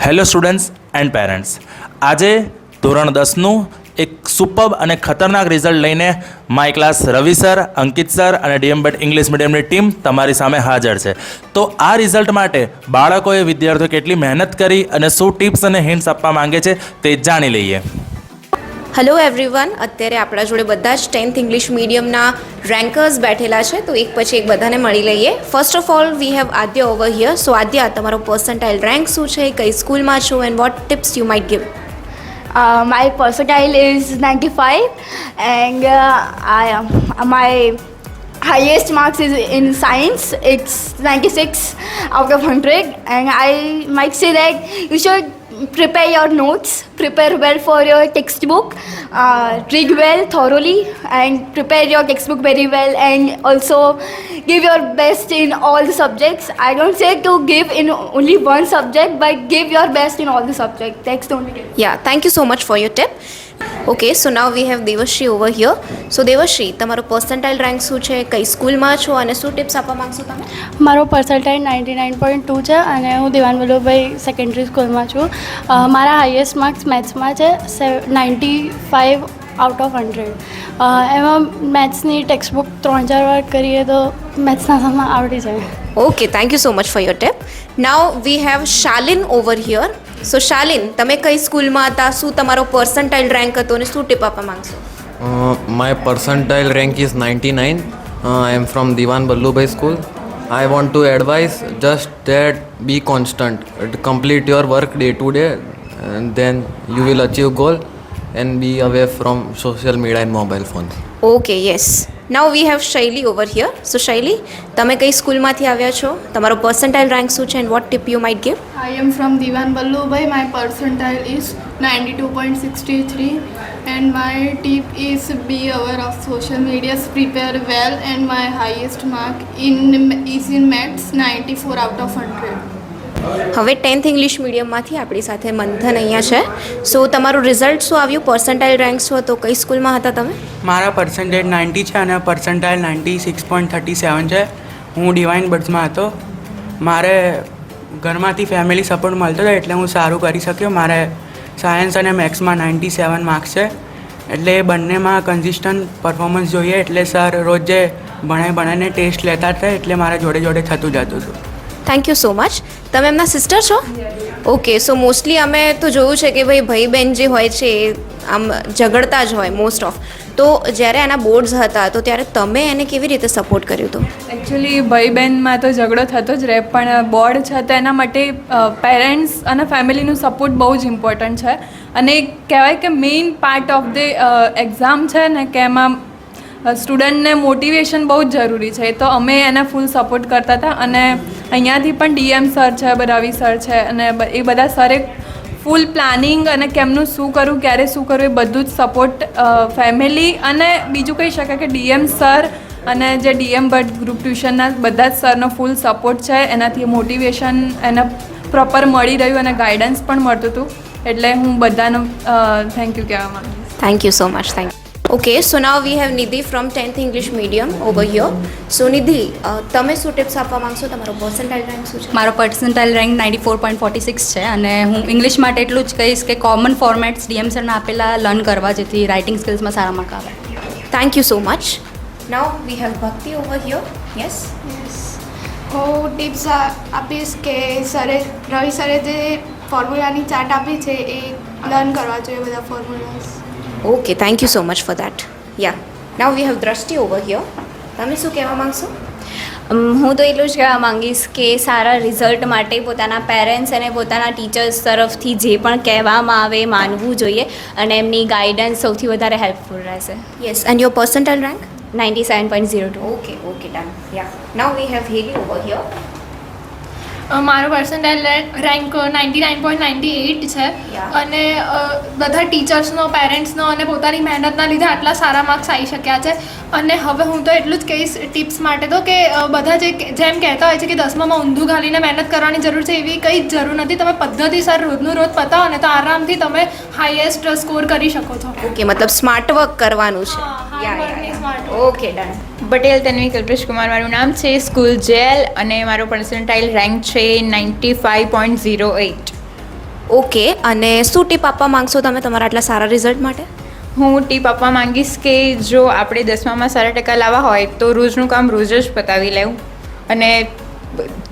Hello students and parents, આજે ધોરણ 10નું એક સુપર્બ અને ખતરનાક રિઝલ્ટ લઈને my class Ravi sir, Ankit sir અને ડીએમ બટ ઇંગ્લિશ મીડિયમની ટીમ તમારી સામે હાજર છે. તો આ રિઝલ્ટ માટે બાળકોએ, વિદ્યાર્થીઓ કેટલી મહેનત કરી અને શું ટિપ્સ અને હિન્ટ્સ આપવા માંગે છે તે જાણી લઈએ. હેલો એવરીવન, અત્યારે આપણા જોડે બધા જ 10th ઇંગ્લિશ મીડિયમના રેન્કર્સ બેઠેલા છે, તો એક પછી એક બધાને મળી લઈએ. First of all we have Aadhya over here. So Aadhya, તમારો પર્સન્ટાઇલ રેન્ક શું છે, કઈ સ્કૂલમાં છો and what tips you might give? My percentile is 95 and my highest marks is in science. It's 96 out of 100 and I might say that you should prepare your notes, prepare well for your textbook, read well thoroughly and prepare your textbook very well and also give your best in all the subjects. I don't say to give in only one subject but give your best in all the subjects. That's the only tip. Yeah, thank you so much for your tip. Okay, so now we have Devashri over here. So Devashri, તમારો percentile rank શું છે, કઈ સ્કૂલમાં છો અને શું tips આપવા માંગશો તમે? મારો પર્સન્ટાઇલ 99.2 છે અને હું દિવાન વલ્લભભાઈ સેકન્ડરી સ્કૂલમાં છું. મારા હાઈએસ્ટ માર્ક્સ મેથ્સમાં છે 95 આઉટ ઓફ 100. એમાં મેથ્સની ટેક્સ્ટ બુક 3-4 વાર કરીએ તો મેથ્સના સમમાં આવડી જાય. Okay, thank you so much for your tip. Now we have Shalin over here. So Shalin, તમે કઈ સ્કૂલમાં હતા, શું તમારો પર્સન્ટાઇલ રેન્ક હતો અને શું ટિપ આપવા માંગશો? My percentile rank is 99. I am from Diwan Ballubhai School. I want to advise just that be constant. Complete your work day to day and then you will achieve goal and be away from social media and mobile phones. Okay, yes. Now we have Shaili over here. So Shaili, તમે કઈ સ્કૂલમાંથી આવ્યા છો, તમારો percentile rank શું છે and what tip you might give? I am from Diwan Ballubhai. My percentile is 92.63 and my tip is be aware of social media, prepare well and my highest mark is in maths 94 out of 100. હવે 10th English મીડિયમમાંથી આપણી સાથે મંથન અહીંયા છે. સો તમારું result શું આવ્યું, percentile rank શું હતો, કઈ સ્કૂલમાં હતા તમે? મારા પર્સન્ટેજ 90 છે અને પર્સન્ટાઇલ 96.37 છે. હું ડિવાઇન બર્ડ્સમાં હતો. મારે ઘરમાંથી ફેમિલી સપોર્ટ મળતો હતો એટલે હું સારું કરી શક્યો. મારે સાયન્સ અને મેથ્સમાં 97 માર્ક્સ છે, એટલે એ બંનેમાં કન્સિસ્ટન્ટ પરફોર્મન્સ જોઈએ. એટલે સર રોજે ભણાવીને ટેસ્ટ લેતા હતા, એટલે મારા જોડે જોડે થતું જતું હતું. Thank you so much. તમે એમના સિસ્ટર છો? ઓકે, સો મોસ્ટલી અમે તો જોયું છે કે ભાઈ બહેન જે હોય છે એ આમ ઝઘડતા જ હોય મોસ્ટ ઓફ. તો જ્યારે એના બોર્ડ્સ હતા તો ત્યારે તમે એને કેવી રીતે સપોર્ટ કર્યું હતું? એકચ્યુઅલી ભાઈ બહેનમાં તો ઝઘડો થતો જ રહે, પણ બોર્ડ છે તો એના માટે પેરેન્ટ્સ અને ફેમિલીનું સપોર્ટ બહુ જ ઇમ્પોર્ટન્ટ છે. અને કહેવાય કે main part of the exam છે ને કે એમાં સ્ટુડન્ટને મોટિવેશન બહુ જ જરૂરી છે. તો અમે એને ફૂલ સપોર્ટ કરતા હતા અને અહીંયાથી પણ ડીએમ સર છે, રવિ સર છે અને એ બધા સરે ફૂલ પ્લાનિંગ અને કેમનું શું કરવું, ક્યારે શું કરવું એ બધું જ સપોર્ટ ફેમિલી અને બીજું કહી શકાય કે ડીએમ સર અને જે ડીએમ બટ ગ્રુપ ટ્યુશનના બધા જ સરનો ફૂલ સપોર્ટ છે. એનાથી મોટિવેશન એને પ્રોપર મળી રહ્યું અને ગાઈડન્સ પણ મળતું હતું. એટલે હું બધાનો થેન્ક યુ કહેવા માંગીશ. Thank you so much. Thank you. Okay, so now we have Nidhi from 10th English medium over here. So Nidhi, તમે શું ટિપ્સ આપવા માંગશો, તમારો પર્સન્ટાઇલ રેન્ક શું છે? મારો પર્સન્ટાઇલ રેન્ક 94.46 છે અને હું ઇંગ્લિશ માટે એટલું જ કહીશ કે કોમન ફોર્મેટ્સ ડીએમ સરના આપેલા લર્ન કરવા, જેથી રાઇટિંગ સ્કિલ્સમાં સારા માર્ક આવે. Thank you so much. Now we have ભક્તિ ઓવર હિયર. યસ. હું ટિપ્સ આપીશ કે રવિ સરે જે ફોર્મ્યુલાની ચાર્ટ આપી છે એ લર્ન કરવા જોઈએ, બધા formulas. Okay, thank you so much for that. Yeah, now we have Drishti over here. તમે શું કહેવા માંગશો? હું તો એટલું જ કહેવા માંગીશ કે સારા રિઝલ્ટ માટે પોતાના પેરેન્ટ્સ અને પોતાના ટીચર્સ તરફથી જે પણ કહેવામાં આવે માનવું જોઈએ અને એમની ગાઈડન્સ સૌથી વધારે હેલ્પફુલ રહેશે. Yes, and your percentile rank? 97.02. Okay, done. Ya, now we have Heli over here. મારો પર્સન્ટાઇલ રેન્ક 99.98 છે અને બધા ટીચર્સનો, પેરેન્ટ્સનો અને પોતાની મહેનતના લીધે આટલા સારા માર્ક્સ આવી શક્યા છે. અને હવે હું તો એટલું જ કહીશ ટિપ્સ માટે તો કે બધા જેમ કહેતા હોય છે કે 10મામાં ઊંધું ઘાલીને મહેનત કરવાની જરૂર છે, એવી કંઈ જ જરૂર નથી. તમે પદ્ધતિસર રોજનું રોજ પતાવો ને તો આરામથી તમે હાઈએસ્ટ સ્કોર કરી શકો છો. ઓકે, મતલબ સ્માર્ટ વર્ક કરવાનું છે. Okay, done. પટેલ તન્વી કલ્પેશ કુમાર મારું નામ છે, સ્કૂલ જેલ અને મારો પર્સન્ટાઇલ રેન્ક છે 95.08. ઓકે, અને શું ટીપ આપવા માંગશો તમે તમારા આટલા સારા રિઝલ્ટ માટે? હું ટીપ આપવા માંગીશ કે જો આપણે 10મામાં સારા ટકા લાવવા હોય તો રોજનું કામ રોજ જ પતાવી લેવું અને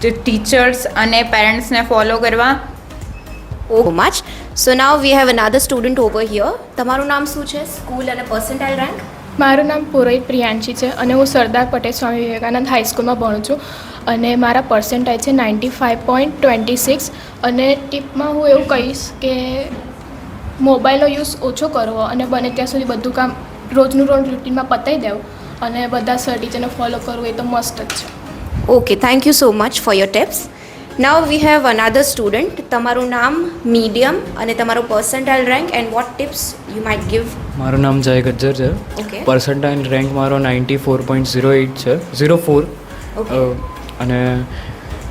ટીચર્સ અને પેરેન્ટ્સને ફોલો કરવા. સો much. So now V have another student over here. તમારું નામ શું છે, સ્કૂલ અને પર્સન્ટાઇલ રેન્ક? મારું નામ પુરોહિત પ્રિયાંશી છે અને હું સરદાર પટેલ સ્વામી વિવેકાનંદ હાઈસ્કૂલમાં ભણું છું અને મારા પર્સન્ટાઇલ છે 95.26 અને ટીપમાં હું એવું કહીશ કે મોબાઈલનો યુઝ ઓછો કરવો અને બને ત્યાં સુધી બધું કામ રોજનું રોજ રૂટીનમાં પતાવી દેવું અને બધા સ્ટડીઝને ફોલો કરવું એ તો મસ્ત જ છે. Okay, thank you so much for your tips. Now V have another student. તમારું નામ, મીડિયમ અને તમારો percentile rank and what tips you might give? મારું નામ જય ગજ્જર છે. ઓકે. પર્સન્ટાઇલ રેન્ક મારો 94.08 છે, 04. ઓકે. અને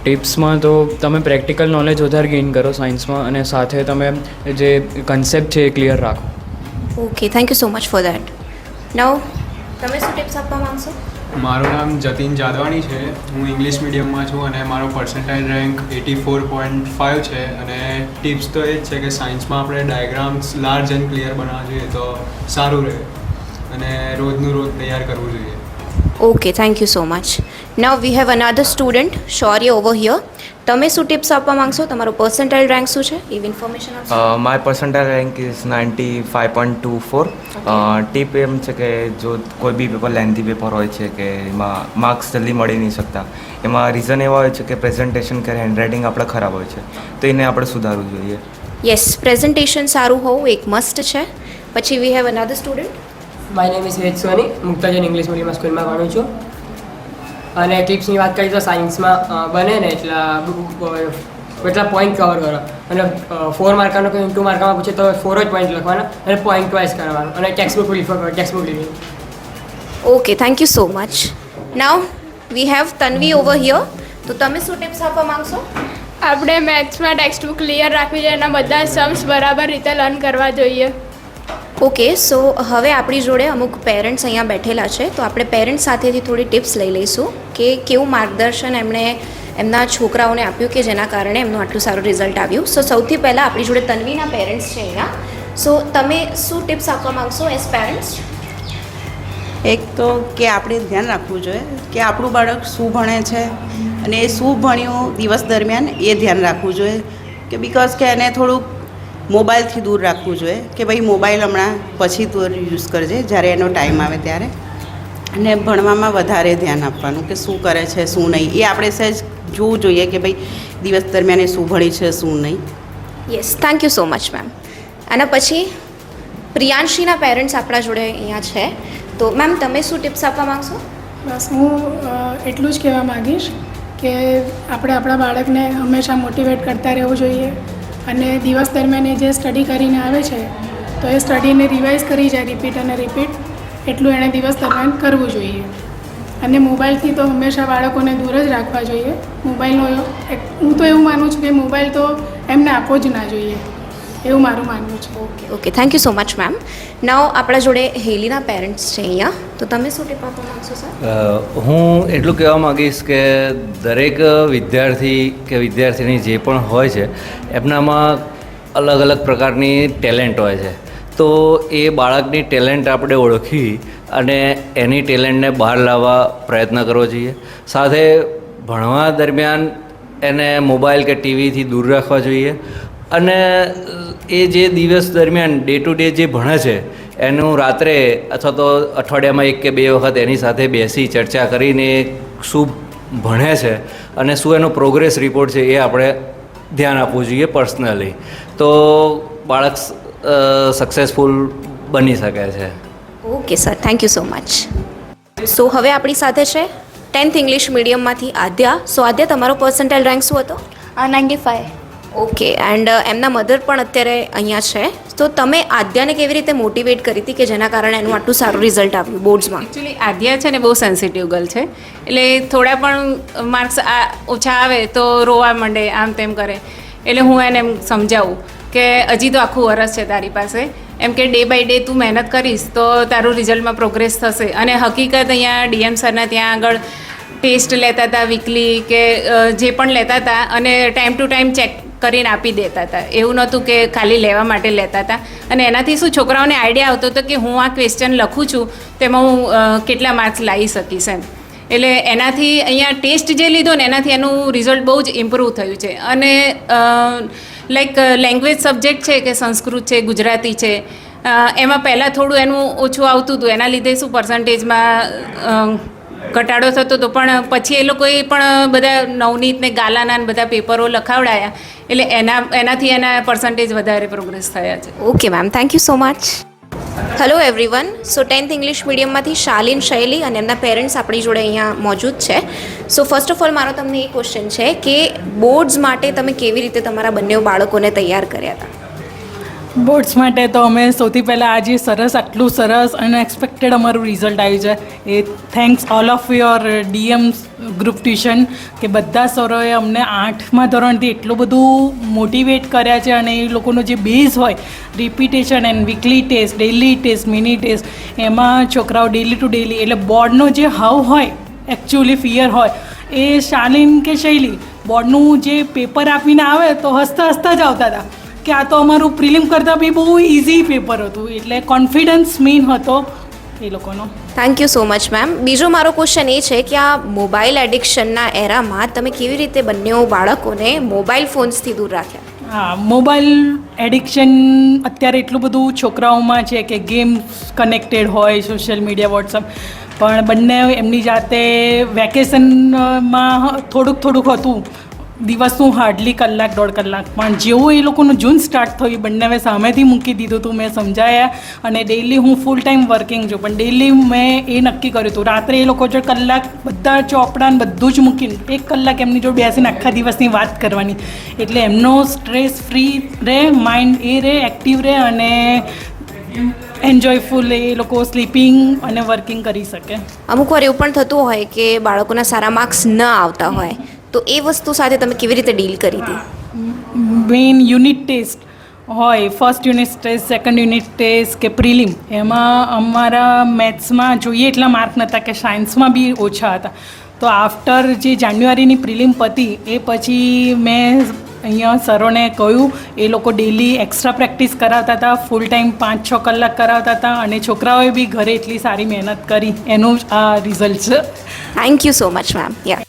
ટિપ્સમાં તો તમે પ્રેક્ટિકલ નોલેજ વધારે ગેઇન કરો સાયન્સમાં અને સાથે તમે જે કન્સેપ્ટ છે એ ક્લિયર રાખો. Okay, thank you so much for that. Now તમે શું ટિપ્સ આપવા માંગશો? મારું નામ જતીન જાદવાણી છે. હું ઇંગ્લિશ મીડિયમમાં છું અને મારો પર્સન્ટાઇલ રેન્ક 84.5 છે. અને ટિપ્સ તો એ જ છે કે સાયન્સમાં આપણે ડાયાગ્રામ્સ લાર્જ એન્ડ ક્લિયર બનાવવા જોઈએ તો સારું રહે અને રોજનું રોજ તૈયાર કરવું જોઈએ. Okay, thank you so much. Now V have another student, Shaurya over here. તમે શું ટિપ્સ આપવા માંગશો? તમારો પર્સન્ટાઇલ રેન્ક શું છે? એવી ઇન્ફોર્મેશન આપશો? My percentile rank is 95.24. Tip એમ છે કે જો કોઈ બી પેપર લેન્થી પેપર હોય છે કે એમાં માર્ક્સ જલ્દી મળી નહીં શકતા, એમાં રીઝન એવા હોય છે કે પ્રેઝન્ટેશન કે હેન્ડરાઇટિંગ આપણે ખરાબ હોય છે, તો એને આપણે સુધારવું જોઈએ. યસ, પ્રેઝન્ટેશન સારું હોવું એક મસ્ટ છે. પછી we have another student. My name is Ved Soni. Muktajan English medium સ્કૂલમાં ભણું છું અને ટિપ્સની વાત કરીએ તો સાયન્સમાં બને ને એટલા પોઈન્ટ કવર કરો અને 4 માર્કનો કે 2 માર્કમાં પૂછે તો 4 જ પોઈન્ટ લખવાના અને પોઈન્ટ વાઇઝ કરવાનું અને ટેક્સ્ટબુક પ્રિફર કરો, textbook reading. Okay, thank you so much. Now we have Tanvi over here. તો તમે શું ટિપ્સ આપવા માંગશો? આપણે મેથ્સમાં ટેક્સ્ટબુક ક્લિયર રાખવી જોઈએ અને બધા સમ્સ બરાબર રીતે લર્ન કરવા જોઈએ. ઓકે, સો હવે આપણી જોડે અમુક પેરેન્ટ્સ અહીંયા બેઠેલા છે તો આપણે પેરેન્ટ્સ સાથેથી થોડી ટિપ્સ લઈ લઈશું કે કેવું માર્ગદર્શન એમણે એમના છોકરાઓને આપ્યું કે જેના કારણે એમનું આટલું સારું રિઝલ્ટ આવ્યું. સો સૌથી પહેલાં આપણી જોડે તન્વીના પેરેન્ટ્સ છે અહીંયા. સો તમે શું ટિપ્સ આપવા માંગશો એઝ પેરેન્ટ્સ? એક તો કે આપણે ધ્યાન રાખવું જોઈએ કે આપણું બાળક શું ભણે છે અને એ શું ભણ્યું દિવસ દરમિયાન એ ધ્યાન રાખવું જોઈએ કે બિકોઝ કે એને થોડુંક મોબાઈલથી દૂર રાખવું જોઈએ કે ભાઈ મોબાઈલ હમણાં પછી તું યુઝ કરજે જ્યારે એનો ટાઈમ આવે ત્યારે, અને ભણવામાં વધારે ધ્યાન આપવાનું કે શું કરે છે શું નહીં એ આપણે સહેજ જોવું જોઈએ કે ભાઈ દિવસ દરમિયાન એ શું ભણી છે શું નહીં. Yes, thank you so much ma'am. આના પછી પ્રિયાંશીના પેરેન્ટ્સ આપણા જોડે અહીંયા છે તો મેમ તમે શું ટિપ્સ આપવા માંગશો? બસ હું એટલું જ કહેવા માગીશ કે આપણે આપણા બાળકને હંમેશા મોટિવેટ કરતા રહેવું જોઈએ અને દિવસ દરમિયાન એ જે સ્ટડી કરીને આવે છે તો એ સ્ટડીને રિવાઇઝ કરી જાય રિપીટ અને રિપીટ એટલું એણે દિવસ દરમિયાન કરવું જોઈએ. અને મોબાઈલથી તો હંમેશા બાળકોને દૂર જ રાખવા જોઈએ. મોબાઈલનો હું તો એવું માનું છું કે મોબાઈલ તો એમને આપવો જ ના જોઈએ, એવું મારું માનવું છે. Okay okay, thank you so much ma'am. નાવ આપણા જોડે હેલીના પેરેન્ટ્સ છે અહીંયા તો તમે શું ટિપ આપવા માગશો સર? હું એટલું કહેવા માગીશ કે દરેક વિદ્યાર્થી કે વિદ્યાર્થીની જે પણ હોય છે એમનામાં અલગ અલગ પ્રકારની ટેલેન્ટ હોય છે, તો એ બાળકની ટેલેન્ટ આપણે ઓળખી અને એની ટેલેન્ટને બહાર લાવવા પ્રયત્ન કરવો જોઈએ. સાથે ભણવા દરમિયાન એને મોબાઈલ કે ટીવીથી દૂર રાખવા જોઈએ અને એ જે દિવસ દરમિયાન ડે ટુ ડે જે ભણે છે એનું રાત્રે અથવા તો અઠવાડિયામાં 1 કે 2 વખત એની સાથે બેસી ચર્ચા કરીને શું ભણે છે અને શું એનો પ્રોગ્રેસ રિપોર્ટ છે એ આપણે ધ્યાન આપવું જોઈએ પર્સનલી, તો બાળક સક્સેસફુલ બની શકે છે. Okay sir, thank you so much. So હવે આપણી સાથે છે 10th ઇંગ્લિશ મીડિયમમાંથી આદ્યા. સો આદ્યા, તમારો પર્સન્ટાઇલ રેન્ક શું હતો? 95. ઓકે, એન્ડ એમના મધર પણ અત્યારે અહીંયા છે તો તમે આદ્યાને કેવી રીતે મોટિવેટ કરી હતી કે જેના કારણે એનું આટલું સારું રિઝલ્ટ આવ્યું બોર્ડ્સમાં? એકચ્યુઅલી આદ્યા છે ને બહુ સેન્સિટિવ ગર્લ છે, એટલે થોડા પણ માર્ક્સ ઓછા આવે તો રોવા માંડે, આમ તેમ કરે. એટલે હું એને એમ સમજાવું કે હજી તો આખું વરસ છે તારી પાસે, એમ કે ડે બાય ડે તું મહેનત કરીશ તો તારું રિઝલ્ટમાં પ્રોગ્રેસ થશે. અને હકીકત અહીંયા ડીએમ સરના ત્યાં આગળ ટેસ્ટ લેતા હતા વીકલી કે જે પણ લેતા હતા અને ટાઈમ ટુ ટાઈમ ચેક કરીને આપી દેતા હતા. એવું નહોતું કે ખાલી લેવા માટે લેતા હતા. અને એનાથી શું છોકરાઓને આઈડિયા આવતો હતો કે હું આ ક્વેશ્ચન લખું છું તેમાં હું કેટલા માર્ક્સ લાવી શકીશ એમ. એટલે એનાથી અહીંયા ટેસ્ટ જે લીધો ને એનાથી એનું રિઝલ્ટ બહુ જ ઇમ્પ્રૂવ થયું છે. અને લાઈક લેંગ્વેજ સબ્જેક્ટ છે કે સંસ્કૃત છે, ગુજરાતી છે, એમાં પહેલાં થોડું એનું ઓછું આવતું હતું. એના લીધે શું પર્સન્ટેજમાં ઘટાડો થતો હતો. પણ પછી એ લોકોએ પણ બધા નવનીત ને ગાલાના ને બધા પેપરો લખાવડાયા એટલે એનાથી એના પર્સન્ટેજ વધારે પ્રોગ્રેસ થયા છે. Okay ma'am, thank you so much. Hello everyone. So 10th English મીડિયમમાંથી શાલિન શૈલી અને એમના પેરેન્ટ્સ આપણી જોડે અહીંયા મોજૂદ છે. સો ફર્સ્ટ ઓફ ઓલ મારો તમને એ ક્વેશ્ચન છે કે બોર્ડ્સ માટે તમે કેવી રીતે તમારા બંને બાળકોને તૈયાર કર્યા હતા? બોર્ડ્સ માટે તો અમે સૌથી પહેલાં આજે આટલું સરસ અનએક્સપેક્ટેડ અમારું રિઝલ્ટ આવ્યું છે એ thanks all of your DMS group tuition કે બધા સરોએ અમને 8મા ધોરણથી એટલું બધું મોટિવેટ કર્યા છે. અને એ લોકોનો જે બેઝ હોય repetition and weekly test, daily test, mini test, એમાં છોકરાઓ ડેલી ટુ ડેલી એટલે બોર્ડનો જે હાવ હોય એકચ્યુઅલી ફિયર હોય એ શાલિન કે શૈલી બોર્ડનું જે પેપર આપીને આવે તો હસતા હસતા જ આવતા હતા કે આ તો અમારું પ્રિલિમ કરતાં બી બહુ ઇઝી પેપર હતું. એટલે કોન્ફિડન્સ મેઇન હતો એ લોકોનો. Thank you so much ma'am. બીજો મારો ક્વેશ્ચન એ છે કે આ મોબાઈલ એડિક્શનના એરામાં તમે કેવી રીતે બંને બાળકોને મોબાઈલ ફોન્સથી દૂર રાખ્યા? હા, મોબાઈલ એડિક્શન અત્યારે એટલું બધું છોકરાઓમાં છે કે ગેમ્સ કનેક્ટેડ હોય, સોશિયલ મીડિયા, વોટ્સઅપ, પણ બંને એમની જાતે વેકેશનમાં થોડુંક હતું દિવસનું હાર્ડલી કલાક 1.5 કલાક. પણ જેવું એ લોકોનું જૂન સ્ટાર્ટ થયું બંને હવે સામેથી મૂકી દીધું હતું. મેં સમજાયા અને ડેઈલી હું ફૂલ ટાઈમ વર્કિંગ છું પણ ડેઈલી મેં એ નક્કી કર્યું હતું રાત્રે એ લોકો જો કલાક બધા ચોપડાને બધું જ મૂકીને 1 કલાક એમની જોડે બેસીને આખા દિવસની વાત કરવાની. એટલે એમનો સ્ટ્રેસ ફ્રી રહે, માઇન્ડ એ રહે, એક્ટિવ રહે અને એન્જોયફુલ એ લોકો સ્લીપિંગ અને વર્કિંગ કરી શકે. અમુક વાર એવું પણ થતું હોય કે બાળકોના સારા માર્ક્સ ન આવતા હોય તો એ વસ્તુ સાથે તમે કેવી રીતે ડીલ કરી હતી? મેઇન યુનિટ ટેસ્ટ હોય, first unit test, second unit test કે પ્રિલિમ, એમાં અમારા મેથ્સમાં જોઈએ એટલા માર્ક નહોતા કે સાયન્સમાં બી ઓછા હતા. તો આફ્ટર જે જાન્યુઆરીની પ્રિલિમ પતી એ પછી મેં અહીંયા સરોને કહ્યું એ લોકો ડેલી એક્સ્ટ્રા પ્રેક્ટિસ કરાવતા હતા, ફૂલ ટાઈમ 5-6 કલાક કરાવતા હતા અને છોકરાઓએ બી ઘરે એટલી સારી મહેનત કરી એનું જ આ રિઝલ્ટ છે. Thank you so much ma'am. Yeah